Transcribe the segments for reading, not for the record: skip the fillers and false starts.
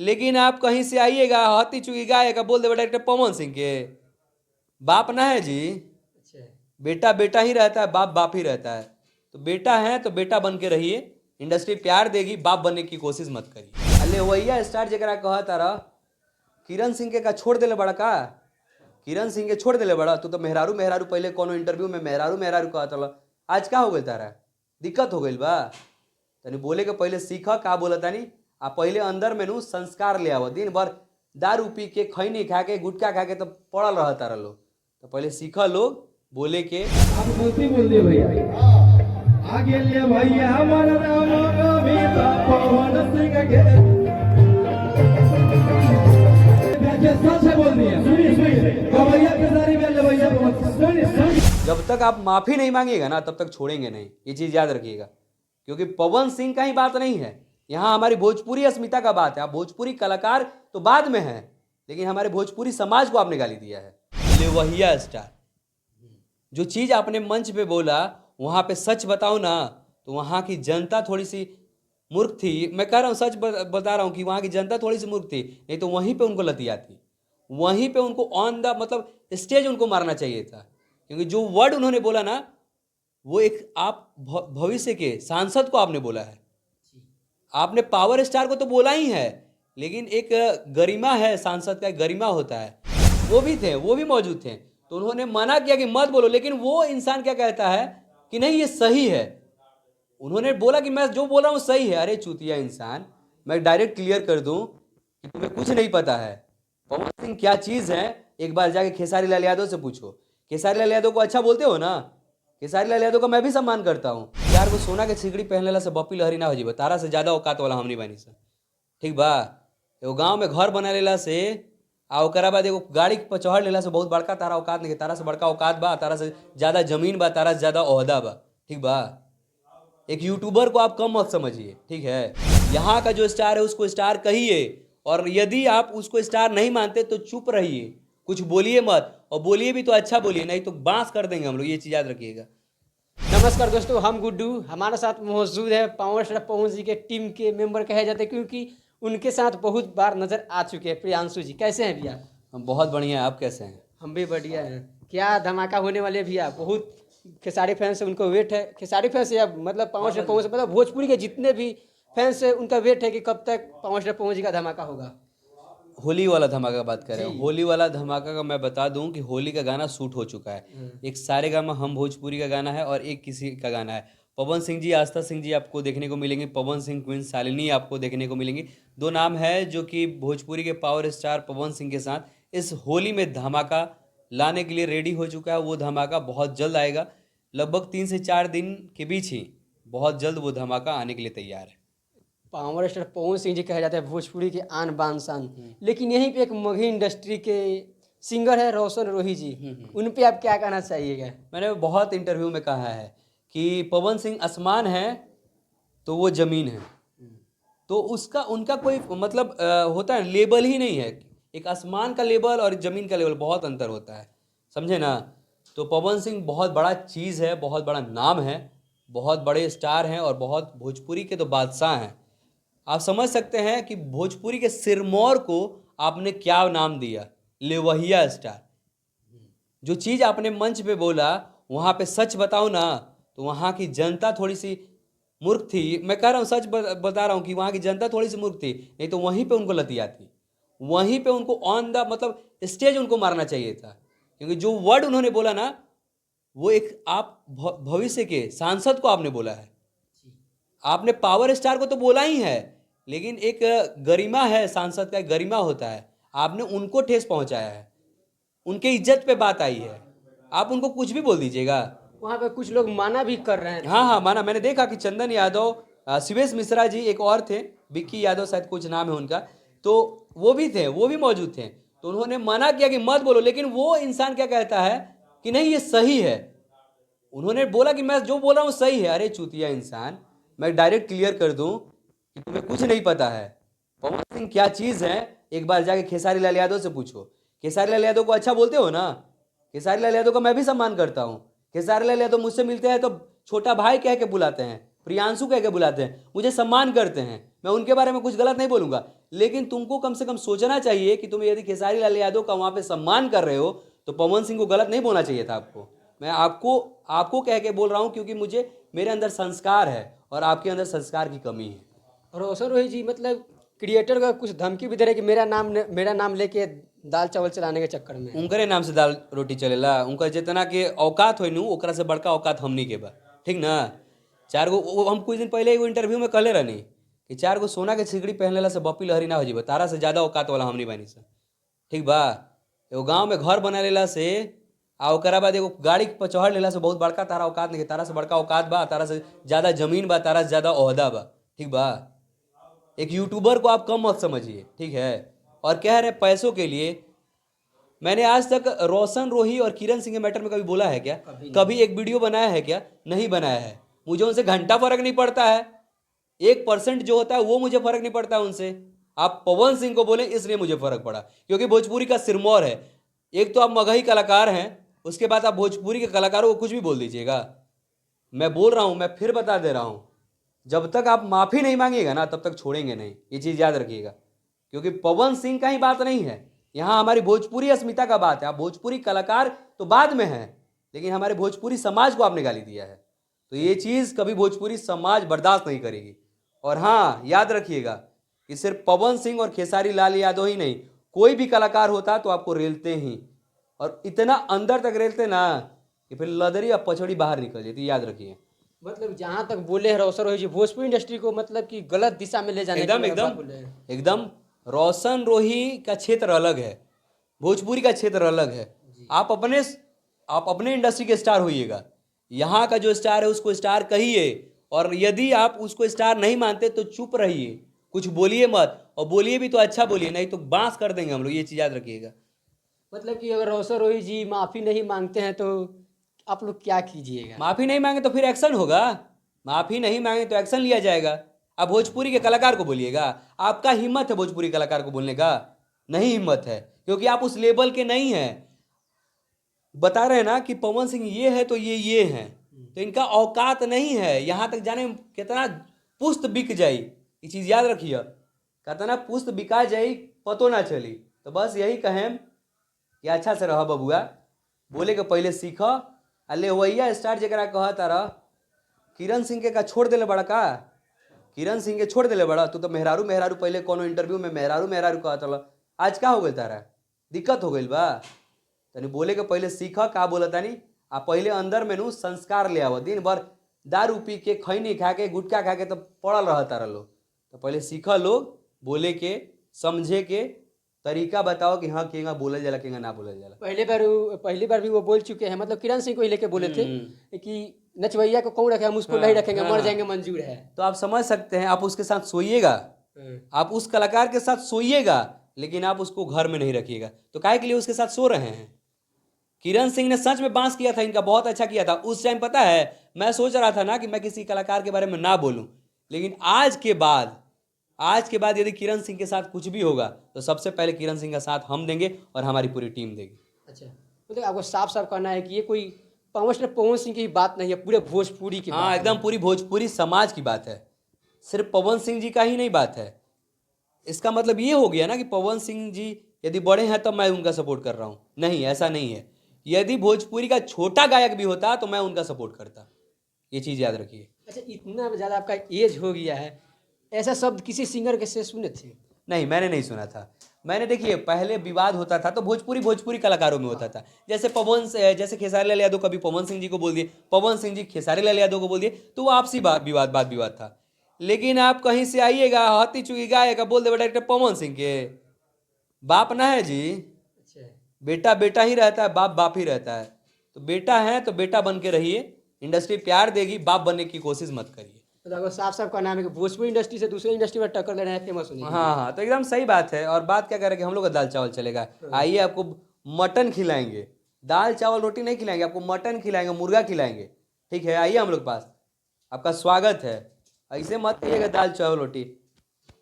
लेकिन आप कहीं से आइएगा हाथी चुकी गाय का बोल दे डायरेक्टर पवन सिंह के बाप ना है जी। अच्छा। बेटा बेटा ही रहता है, बाप बाप ही रहता है। तो बेटा है तो बेटा बन के रहिए, इंडस्ट्री प्यार देगी, बाप बनने की कोशिश मत करिए। अले वैया स्टार जरा कहा तारा किरण सिंह के का छोड़ देले बड़ा का, किरण सिंह के छोड़ देले बड़ा। तू तो मेहरारू मेहरारू पहले कोनो इंटरव्यू में मेहरारू मेहरारू कहत रहा, आज का हो गई तारा, दिक्कत हो गई बा। तनी बोले के पहले सीख का बोला तानी, आ पहले अंदर में नु संस्कार ले आओ। दिन भर दारू पी के खैनी खा के गुटखा खा के तो पड़ल रह तारा लोग, तो पहले सीख लोग बोले के। आप गलती बोल दिए भैया, आगे ले भैया हमारा नाम कविता पवन सिंह के सच बोल दिया। सुनिए सुनिए भैया के सारी में ले भैया सुनिए। जब तक आप माफी नहीं मांगिएगा ना तब तक छोड़ेंगे नहीं, ये चीज याद रखिएगा। क्योंकि पवन सिंह का ही बात नहीं है, यहाँ हमारी भोजपुरी अस्मिता का बात है। आप भोजपुरी कलाकार तो बाद में है, लेकिन हमारे भोजपुरी समाज को आपने गाली दिया है। लेवहिया स्टार, जो चीज आपने मंच पे बोला वहां पे सच बताओ ना, तो वहां की जनता थोड़ी सी मूर्ख थी। मैं कह रहा हूँ सच बता रहा हूँ कि वहां की जनता थोड़ी सी मूर्ख थी, नहीं तो वहीं पे उनको लती आती, वहीं पे उनको ऑन द मतलब स्टेज उनको मारना चाहिए था। क्योंकि जो वर्ड उन्होंने बोला ना, वो एक आप भविष्य के सांसद को आपने बोला है। आपने पावर स्टार को तो बोला ही है, लेकिन एक गरिमा है, सांसद का गरिमा होता है। वो भी थे, वो भी मौजूद थे, तो उन्होंने मना किया कि मत बोलो। लेकिन वो इंसान क्या कहता है कि नहीं ये सही है। उन्होंने बोला कि मैं जो बोल रहा हूँ सही है। अरे चूतिया इंसान, मैं डायरेक्ट क्लियर कर दूं कि तुम्हें कुछ नहीं पता है पवन सिंह क्या चीज़ है। एक बार जाके खेसारी लाल यादव से पूछो। खेसारी लाल यादव को अच्छा बोलते हो ना, खेसारी लाल यादव का मैं भी सम्मान करता हूँ यार। वो सोना के सिगड़ी पहनने ला से बप्पी लहरी ना हो जी, तारा से ज्यादा औकात वाला हम नहीं बानी सर, ठीक बा। एगो गाँव में घर बना लेला से आ ओकरा बाद एगो गाड़ी पर चढ़ लेला से बहुत बड़का तारा औकात नहीं। तारा से बड़का औकात बा, तारा से ज्यादा जमीन बा, तारा से ज्यादा ओहदा बा, ठीक बा। एक यूट्यूबर को आप कम मत समझिए, ठीक है। यहाँ का जो स्टार है उसको स्टार कहिए, और यदि आप उसको स्टार नहीं मानते तो चुप रहिए, कुछ बोलिए मत, और बोलिए भी तो अच्छा बोलिए, नहीं तो बांस कर देंगे हम लोग, ये चीज याद रखिएगा। नमस्कार दोस्तों, हम गुड्डू, हमारे साथ मौजूद है पावर स्टार पवन जी के टीम के मेंबर कहे जाते हैं, क्योंकि उनके साथ बहुत बार नजर आ चुके हैं। प्रियांशु जी कैसे हैं भैया? हम बहुत बढ़िया हैं, आप कैसे हैं? हम भी बढ़िया हैं। क्या धमाका होने वाले भैया? बहुत खेसारी फैंस से उनको वेट है, खेसारी फैंस या मतलब पावर स्टार पवन से, मतलब भोजपुरी के जितने भी फैंस है उनका वेट है कि कब तक पावर स्टार पवन जी का धमाका होगा। होली वाला धमाका का बात कर रहे हैं। होली वाला धमाका का मैं बता दूं कि होली का गाना शूट हो चुका है। एक सारेगामा हम भोजपुरी का गाना है और एक किसी का गाना है। पवन सिंह जी, आस्था सिंह जी आपको देखने को मिलेंगे, पवन सिंह क्वीन शालिनी आपको देखने को मिलेंगी। दो नाम है जो कि भोजपुरी के पावर स्टार पवन सिंह के साथ इस होली में धमाका लाने के लिए रेडी हो चुका है। वो धमाका बहुत जल्द आएगा, लगभग 3 से 4 दिन के बीच ही बहुत जल्द वो धमाका आने के लिए तैयार है। पावर स्टार पवन सिंह जी कहे जाते हैं भोजपुरी के आन बान शान, लेकिन यहीं पे एक मगही इंडस्ट्री के सिंगर है रोशन रोही जी, उन पे आप क्या कहना चाहिएगा? मैंने बहुत इंटरव्यू में कहा है कि पवन सिंह आसमान है तो वो जमीन है, तो उसका उनका कोई मतलब होता है लेबल ही नहीं है। एक आसमान का लेबल और जमीन का लेबल बहुत अंतर होता है, समझे ना। तो पवन सिंह बहुत बड़ा चीज़ है, बहुत बड़ा नाम है, बहुत बड़े स्टार हैं और बहुत भोजपुरी के तो बादशाह हैं। आप समझ सकते हैं कि भोजपुरी के सिरमौर को आपने क्या नाम दिया, लेवहिया स्टार। जो चीज़ आपने मंच पे बोला वहाँ पे सच बताओ ना, तो वहाँ की जनता थोड़ी सी मूर्ख थी। मैं कह रहा हूँ सच बता रहा हूँ कि वहाँ की जनता थोड़ी सी मूर्ख थी, नहीं तो वहीं पे उनको लती आती, वहीं पे उनको ऑन द मतलब स्टेज उनको मारना चाहिए था। क्योंकि जो वर्ड उन्होंने बोला ना, वो एक आप भविष्य के सांसद को आपने बोला है। आपने पावर स्टार को तो बोला ही है, लेकिन एक गरिमा है, सांसद का गरिमा होता है। आपने उनको ठेस पहुंचाया है, उनके इज्जत पे बात आई है, आप उनको कुछ भी बोल दीजिएगा। वहाँ पे कुछ लोग माना भी कर रहे हैं। हाँ हाँ माना, मैंने देखा कि चंदन यादव, शिवेश मिश्रा जी, एक और थे विक्की यादव शायद कुछ नाम है उनका, तो वो भी थे, वो भी मौजूद थे, तो उन्होंने मना किया कि मत बोलो। लेकिन वो इंसान क्या कहता है कि नहीं ये सही है। उन्होंने बोला कि मैं जो बोल रहा हूँ सही है। अरे चूतिया इंसान, मैं डायरेक्ट क्लियर कर दूं कि तुम्हें कुछ नहीं पता है पवन सिंह क्या चीज़ है। एक बार जाके खेसारी लाल यादव से पूछो। खेसारी लाल यादव को अच्छा बोलते हो ना, खेसारी लाल यादव का मैं भी सम्मान करता हूँ। खेसारी लाल यादव मुझसे मिलते हैं तो छोटा भाई कह के बुलाते हैं, प्रियांशु कह के बुलाते हैं, मुझे सम्मान करते हैं। मैं उनके बारे में कुछ गलत नहीं बोलूंगा, लेकिन तुमको कम से कम सोचना चाहिए कि तुम यदि खेसारी लाल यादव का वहां पे सम्मान कर रहे हो तो पवन सिंह को गलत नहीं बोलना चाहिए था आपको। मैं आपको कह के बोल रहा हूं क्योंकि मुझे मेरे अंदर संस्कार है और आपके अंदर संस्कार की कमी है। और रोशन रोहित जी मतलब क्रिएटर का कुछ धमकी भी दे रहे कि मेरा नाम लेके दाल चावल चलाने के चक्कर में। उनकरे नाम से दाल रोटी चलेला, उनका जितना के औकात हो नू ओकरा से बड़का औकात हमनी के बा, ठीक ना। 4 गो हम कुछ दिन पहले एगो इंटरव्यू में कहले रहनी कि 4 गो सोना के सिकड़ी पहनलेला से बपी लहरी ना हो जीबा, तारा से ज्यादा औकात वाला हमनी बानी सा, ठीक बा। एगो गाँव में घर बना लेला से आ ओकरा बाद एगो गाड़ी पर चढ़ लेला से बहुत बड़का तारा औकात नहीं, तारा से बड़का औकात बा, तारा से ज्यादा जमीन बा, तारा से ज्यादा ओहदा बा, ठीक बा। एक यूट्यूबर को आप कम मत समझिए, ठीक है। और कह रहे पैसों के लिए, मैंने आज तक रोशन रोही और किरण सिंह के मैटर में कभी बोला है क्या? कभी एक वीडियो बनाया है क्या? नहीं बनाया है। मुझे उनसे घंटा फर्क नहीं पड़ता है, 1% जो होता है वो मुझे फर्क नहीं पड़ता है उनसे। आप पवन सिंह को बोले इसलिए मुझे फर्क पड़ा क्योंकि भोजपुरी का सिरमौर है। एक तो आप मगही कलाकार हैं, उसके बाद आप भोजपुरी के कलाकारों को कुछ भी बोल दीजिएगा। मैं बोल रहा हूं, मैं फिर बता दे रहा हूं, जब तक आप माफी नहीं मांगिएगा ना तब तक छोड़ेंगे नहीं, ये चीज याद रखिएगा। क्योंकि पवन सिंह का ही बात नहीं है, यहाँ हमारी भोजपुरी अस्मिता का बात है। आप भोजपुरी कलाकार तो बाद में हैं, लेकिन हमारे भोजपुरी समाज को आपने गाली दिया है, तो ये चीज कभी भोजपुरी समाज बर्दाश्त नहीं करेगी। और हाँ, याद रखिएगा कि सिर्फ पवन सिंह और खेसारी लाल यादव ही नहीं, कोई भी कलाकार होता तो आपको रेलते ही, और इतना अंदर तक रेलते ना कि फिर लदरी और पछड़ी बाहर निकल जाती, याद रखिए। मतलब जहाँ तक बोले हैं रोशन रोहित जी भोजपुरी इंडस्ट्री को मतलब कि गलत दिशा में ले जाने एकदम की एकदम बात बोले हैं। एकदम रोशन रोही का क्षेत्र अलग है, भोजपुरी का क्षेत्र अलग है। आप अपने इंडस्ट्री के स्टार होइएगा, यहाँ का जो स्टार है उसको स्टार कहिए, और यदि आप उसको स्टार नहीं मानते तो चुप रहिए, कुछ बोलिए मत, और बोलिए भी तो अच्छा बोलिए, नहीं तो बांस कर देंगे हम लोग, ये चीज याद रखिएगा। मतलब कि अगर रोशन रोहित जी माफी नहीं मांगते हैं तो आप लोग क्या कीजिएगा? माफी नहीं मांगे तो फिर एक्शन होगा, माफी नहीं मांगे तो एक्शन लिया जाएगा। आप भोजपुरी के कलाकार को बोलिएगा, आपका हिम्मत है भोजपुरी कलाकार को बोलने का? नहीं हिम्मत है, क्योंकि आप उस लेवल के नहीं हैं। बता रहे हैं ना कि पवन सिंह ये है तो ये हैं, तो इनका औकात नहीं है। यहाँ तक जाने में कितना पुस्त बिक जाई, ये चीज याद रखिए, कितना पुस्त बिका जाई पतो ना चली। तो बस यही कहें कि अच्छा से रह बबुआ, बोले के पहले सीख। अले वैया स्टार जरा कह तारा किरण सिंह के का छोड़ देले बड़ा का, किरण सिंह के छोड़ देले बड़ा, तू तो मेहरारू मेहरारू पहले कोनो इंटरव्यू में मेहरारू मेहरारू कहत रहा, आज का हो गई तारा? दिक्कत हो गई बा? तनी बोले के पहले सीख का बोलत तानी, आ पहले अंदर में नू संस्कार ले आव। दिन भर दारू पी के खैनी खा के गुटखा खा के तो पड़ल रह तारा लोग, तो पहले सीख लोग, बोले के समझे के तरीका बताओ कि हाँ केगा बोलल जाला केगा ना बोलल जाला। पहली बार भी वो बोल चुके हैं, मतलब किरण सिंह को ही लेके बोले थे कि नचवैया को कौन रखे, हम उसको नहीं रखेंगे, मर जाएंगे मंजूर है। तो आप समझ सकते हैं, आप उसके साथ सोइएगा, आप उस कलाकार के साथ सोइएगा, लेकिन आप उसको घर में नहीं रखिएगा। तो काहे के लिए उसके साथ सो रहे हैं? किरण सिंह ने सच में बांस किया था इनका, बहुत अच्छा किया था उस टाइम। पता है मैं सोच रहा था ना कि मैं किसी कलाकार के बारे में ना बोलूं, लेकिन आज के बाद यदि किरण सिंह के साथ कुछ भी होगा तो सबसे पहले किरण सिंह का साथ हम देंगे और हमारी पूरी टीम देगी। अच्छा, मतलब आपको साफ साफ कहना है कि ये कोई पवन सिंह की बात नहीं है, पूरे भोजपुरी की हाँ, बात एकदम पूरी भोजपुरी समाज की बात है, सिर्फ पवन सिंह जी का ही नहीं बात है। इसका मतलब ये हो गया ना कि पवन सिंह जी यदि बड़े हैं तब मैं उनका सपोर्ट कर रहा हूँ, नहीं, ऐसा नहीं है। यदि भोजपुरी का छोटा गायक भी होता तो मैं उनका सपोर्ट करता, ये चीज़ याद रखिए। अच्छा, इतना ज़्यादा आपका एज हो गया है, ऐसा शब्द किसी सिंगर के से सुने थे? नहीं, मैंने नहीं सुना था। मैंने देखिए पहले विवाद होता था तो भोजपुरी कलाकारों में होता था, जैसे खेसारी लाल यादव कभी पवन सिंह जी को बोल दिए, पवन सिंह जी खेसारी लाल यादव को बोल दिए, तो वो आपसी विवाद था। लेकिन आप कहीं से आइएगा हाथी चुकी गायेगा बोल दे डायरेक्टर पवन सिंह के बाप ना है जी। अच्छा, बेटा बेटा ही रहता है, बाप बाप ही रहता है। तो बेटा है तो बेटा बन के रहिए, इंडस्ट्री प्यार देगी, बाप बनने की कोशिश मत करिए। तो अगर साफ साफ का नाम है कि भोजपुरी इंडस्ट्री से दूसरे इंडस्ट्री में टक्कर ले रहे हैं, फेमस होने के लिए। हाँ, तो एकदम सही बात है। और बात क्या करें कि हम लोग का दाल चावल चलेगा, आइए आपको मटन खिलाएंगे, दाल चावल रोटी नहीं खिलाएंगे, आपको मटन खिलाएंगे, मुर्गा खिलाएंगे, ठीक है? आइए हम लोग पास, आपका स्वागत है। ऐसे मत कहिएगा दाल चावल रोटी,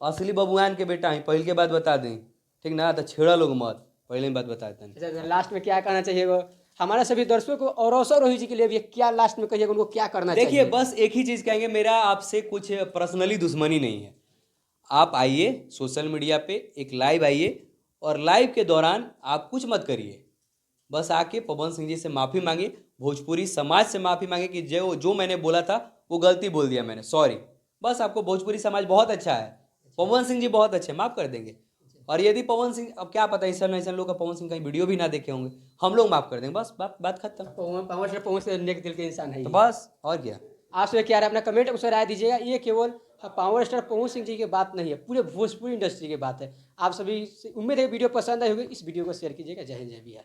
असली बबुआन के बेटा ही, पहले के बात बता दें, ठीक ना? तो छेड़ा लोग मत, पहले बात बता दें। अच्छा, लास्ट में क्या कहना चाहिए वो हमारे सभी दर्शकों को और रोशन रोहित जी के लिए भी क्या लास्ट में कहिएगा, उनको क्या करना चाहिए? देखिए बस एक ही चीज़ कहेंगे, मेरा आपसे कुछ पर्सनली दुश्मनी नहीं है, आप आइए सोशल मीडिया पे एक लाइव आइए और लाइव के दौरान आप कुछ मत करिए, बस आके पवन सिंह जी से माफ़ी मांगिए, भोजपुरी समाज से माफ़ी मांगे कि जो मैंने बोला था वो गलती बोल दिया मैंने, सॉरी। बस आपको भोजपुरी समाज बहुत अच्छा है, पवन सिंह जी बहुत अच्छे, माफ़ कर देंगे। और यदि पवन सिंह, अब क्या पता ऐसा लोग का पवन सिंह कहीं वीडियो भी ना देखे होंगे, हम लोग माफ़ कर देंगे, बस बात खत्म। पवन से नेक दिल के इंसान है तो ये। बस और क्या। आपसे क्या है, अपना कमेंट उसमें राय दीजिएगा। ये केवल पावर स्टार पवन सिंह जी की बात नहीं है, पूरे भोजपुरी इंडस्ट्री की बात है। आप सभी से उम्मीद है वीडियो पसंद आई होगी। इस वीडियो को शेयर कीजिएगा। जय हिंद, जय बिहार।